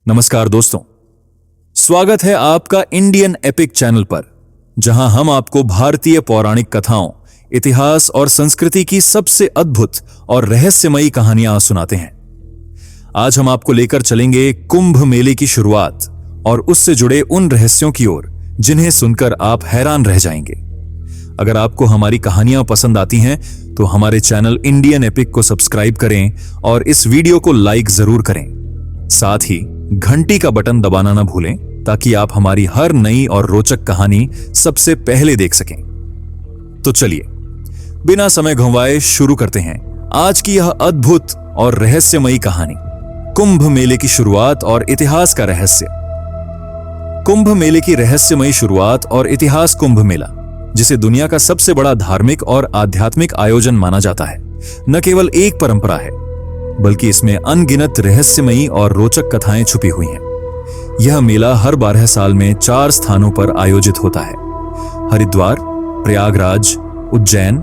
नमस्कार दोस्तों, स्वागत है आपका इंडियन एपिक चैनल पर, जहां हम आपको भारतीय पौराणिक कथाओं, इतिहास और संस्कृति की सबसे अद्भुत और रहस्यमयी कहानियां सुनाते हैं। आज हम आपको लेकर चलेंगे कुंभ मेले की शुरुआत और उससे जुड़े उन रहस्यों की ओर जिन्हें सुनकर आप हैरान रह जाएंगे। अगर आपको हमारी कहानियां पसंद आती हैं तो हमारे चैनल इंडियन एपिक को सब्सक्राइब करें और इस वीडियो को लाइक जरूर करें। साथ ही घंटी का बटन दबाना न भूलें ताकि आप हमारी हर नई और रोचक कहानी सबसे पहले देख सकें। तो चलिए बिना समय गंवाए शुरू करते हैं आज की यह अद्भुत और रहस्यमयी कहानी, कुंभ मेले की शुरुआत और इतिहास का रहस्य। कुंभ मेले की रहस्यमयी शुरुआत और इतिहास। कुंभ मेला, जिसे दुनिया का सबसे बड़ा धार्मिक और आध्यात्मिक आयोजन माना जाता है, न केवल एक परंपरा है बल्कि इसमें अनगिनत रहस्यमयी और रोचक कथाएं छुपी हुई हैं। यह मेला हर 12 साल में 4 स्थानों पर आयोजित होता है: हरिद्वार, प्रयागराज, उज्जैन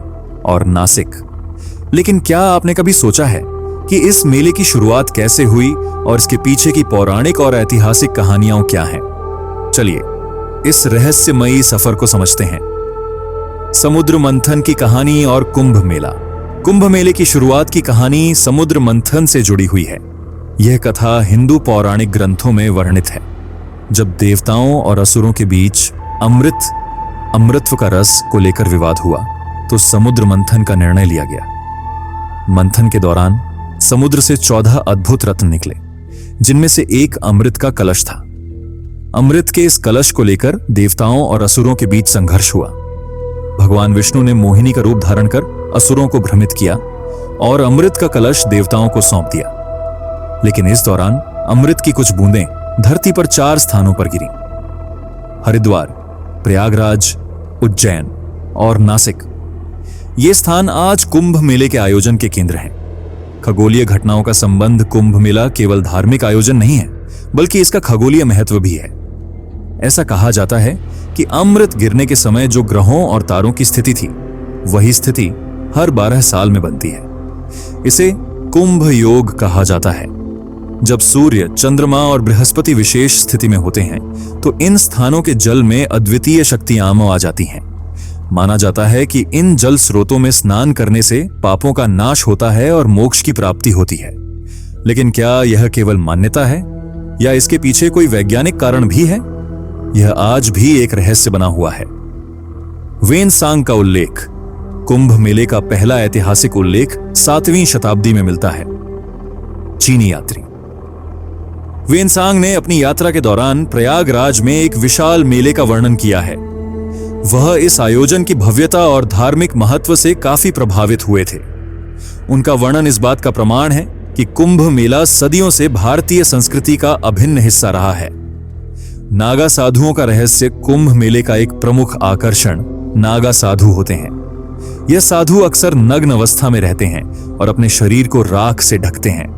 और नासिक। लेकिन क्या आपने कभी सोचा है कि इस मेले की शुरुआत कैसे हुई और इसके पीछे की पौराणिक और ऐतिहासिक कहानियां क्या हैं? चलिए इस रहस्यमयी सफर को समझते हैं। समुद्र मंथन की कहानी और कुंभ मेला। कुंभ मेले की शुरुआत की कहानी समुद्र मंथन से जुड़ी हुई है। यह कथा हिंदू पौराणिक ग्रंथों में वर्णित है। जब देवताओं और असुरों के बीच अमृतत्व का रस को लेकर विवाद हुआ तो समुद्र मंथन का निर्णय लिया गया। मंथन के दौरान समुद्र से 14 अद्भुत रत्न निकले, जिनमें से एक अमृत का कलश था। अमृत के इस कलश को लेकर देवताओं और असुरों के बीच संघर्ष हुआ। भगवान विष्णु ने मोहिनी का रूप धारण कर असुरों को भ्रमित किया और अमृत का कलश देवताओं को सौंप दिया। लेकिन इस दौरान अमृत की कुछ बूंदें धरती पर 4 स्थानों पर गिरी: हरिद्वार, प्रयागराज, उज्जैन और नासिक। ये स्थान आज कुंभ मेले के आयोजन के केंद्र हैं। खगोलीय घटनाओं का संबंध कुंभ मेला केवल धार्मिक आयोजन नहीं है बल्कि इसका खगोलीय महत्व भी है। ऐसा कहा जाता है कि अमृत गिरने के समय जो ग्रहों और तारों की स्थिति थी, वही स्थिति हर 12 साल में बनती है। इसे कुंभ योग कहा जाता है। जब सूर्य, चंद्रमा और बृहस्पति विशेष स्थिति में होते हैं तो इन स्थानों के जल में अद्वितीय शक्तियां आ जाती हैं। माना जाता है कि इन जल स्रोतों में स्नान करने से पापों का नाश होता है और मोक्ष की प्राप्ति होती है। लेकिन क्या यह केवल मान्यता है या इसके पीछे कोई वैज्ञानिक कारण भी है? यह आज भी एक रहस्य बना हुआ है। वेनसांग का उल्लेख। कुंभ मेले का पहला ऐतिहासिक उल्लेख 7वीं शताब्दी में मिलता है। चीनी यात्री वेनसांग ने अपनी यात्रा के दौरान प्रयागराज में एक विशाल मेले का वर्णन किया है। वह इस आयोजन की भव्यता और धार्मिक महत्व से काफी प्रभावित हुए थे। उनका वर्णन इस बात का प्रमाण है कि कुंभ मेला सदियों से भारतीय संस्कृति का अभिन्न हिस्सा रहा है। नागा साधुओं का रहस्य। कुंभ मेले का एक प्रमुख आकर्षण नागा साधु होते हैं। यह साधु अक्सर नग्न अवस्था में रहते हैं और अपने शरीर को राख से ढकते हैं।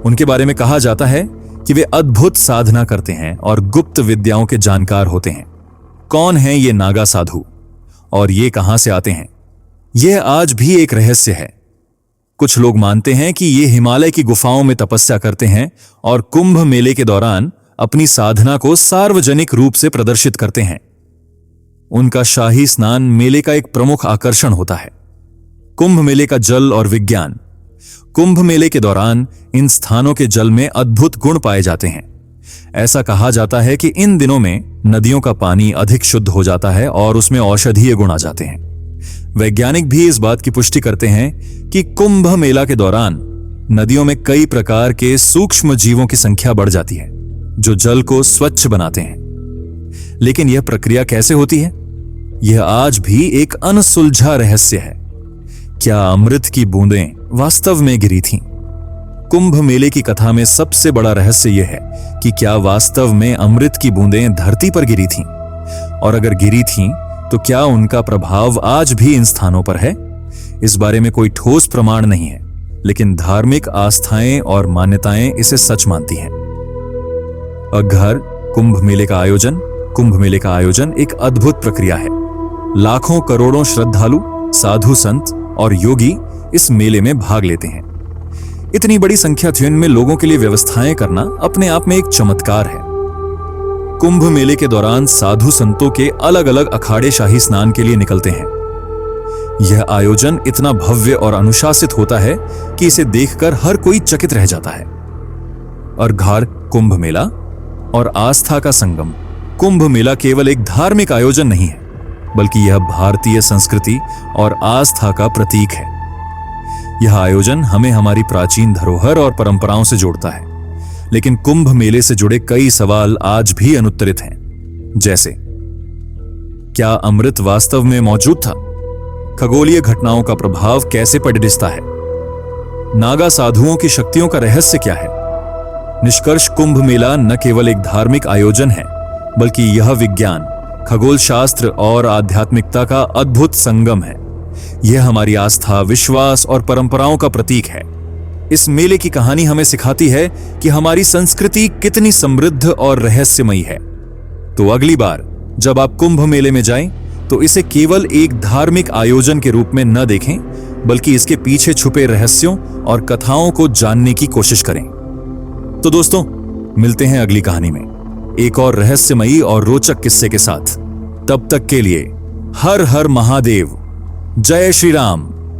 उनके बारे में कहा जाता है कि वे अद्भुत साधना करते हैं और गुप्त विद्याओं के जानकार होते हैं। कौन हैं ये नागा साधु और ये कहां से आते हैं? यह आज भी एक रहस्य है। कुछ लोग मानते हैं कि ये हिमालय की गुफाओं में तपस्या करते हैं और कुंभ मेले के दौरान अपनी साधना को सार्वजनिक रूप से प्रदर्शित करते हैं। उनका शाही स्नान मेले का एक प्रमुख आकर्षण होता है। कुंभ मेले का जल और विज्ञान। कुंभ मेले के दौरान इन स्थानों के जल में अद्भुत गुण पाए जाते हैं। ऐसा कहा जाता है कि इन दिनों में नदियों का पानी अधिक शुद्ध हो जाता है और उसमें औषधीय गुण आ जाते हैं। वैज्ञानिक भी इस बात की पुष्टि करते हैं कि कुंभ मेला के दौरान नदियों में कई प्रकार के सूक्ष्म जीवों की संख्या बढ़ जाती है जो जल को स्वच्छ बनाते हैं। लेकिन यह प्रक्रिया कैसे होती है? यह आज भी एक अनसुलझा रहस्य है। क्या अमृत की बूंदें वास्तव में गिरी थीं? कुंभ मेले की कथा में सबसे बड़ा रहस्य यह है कि क्या वास्तव में अमृत की बूंदें धरती पर गिरी थीं? और अगर गिरी थीं तो क्या उनका प्रभाव आज भी इन स्थानों पर है? इस बारे में कोई ठोस प्रमाण नहीं है, लेकिन धार्मिक आस्थाएं और मान्यताएं इसे सच मानती हैं। अघर कुंभ मेले का आयोजन। कुंभ मेले का आयोजन एक अद्भुत प्रक्रिया है। लाखों करोड़ों श्रद्धालु, साधु संत और योगी इस मेले में भाग लेते हैं। इतनी बड़ी संख्या थी इनमें लोगों के लिए व्यवस्थाएं करना अपने आप में एक चमत्कार है। कुंभ मेले के दौरान साधु संतों के अलग अलग अखाड़े शाही स्नान के लिए निकलते हैं। यह आयोजन इतना भव्य और अनुशासित होता है कि इसे देखकर हर कोई चकित रह जाता है। अर्घार कुंभ मेला और आस्था का संगम। कुंभ मेला केवल एक धार्मिक आयोजन नहीं है, बल्कि यह भारतीय संस्कृति और आस्था का प्रतीक है। यह आयोजन हमें हमारी प्राचीन धरोहर और परंपराओं से जोड़ता है, लेकिन कुंभ मेले से जुड़े कई सवाल आज भी अनुत्तरित हैं। जैसे, क्या अमृत वास्तव में मौजूद था? खगोलीय घटनाओं का प्रभाव कैसे पडिडिस्ता है? नागा साधुओं की शक्तियों का रहस्य क्या है? निष्कर्ष, कुंभ मेला न केवल एक धार्मिक आयोजन है, बल्कि यह विज्ञान, खगोल शास्त्र और आध्यात्मिकता का अद्भुत संगम है। यह हमारी आस्था, विश्वास और परंपराओं का प्रतीक है। इस मेले की कहानी हमें सिखाती है कि हमारी संस्कृति कितनी समृद्ध और रहस्यमयी है। तो अगली बार जब आप कुंभ मेले में जाएं, तो इसे केवल एक धार्मिक आयोजन के रूप में न देखें, बल्कि इसके पीछे छुपे रहस्यों और कथाओं को जानने की कोशिश करें। तो दोस्तों, मिलते हैं अगली कहानी में एक और रहस्यमयी और रोचक किस्से के साथ। तब तक के लिए हर हर महादेव, जय श्री राम।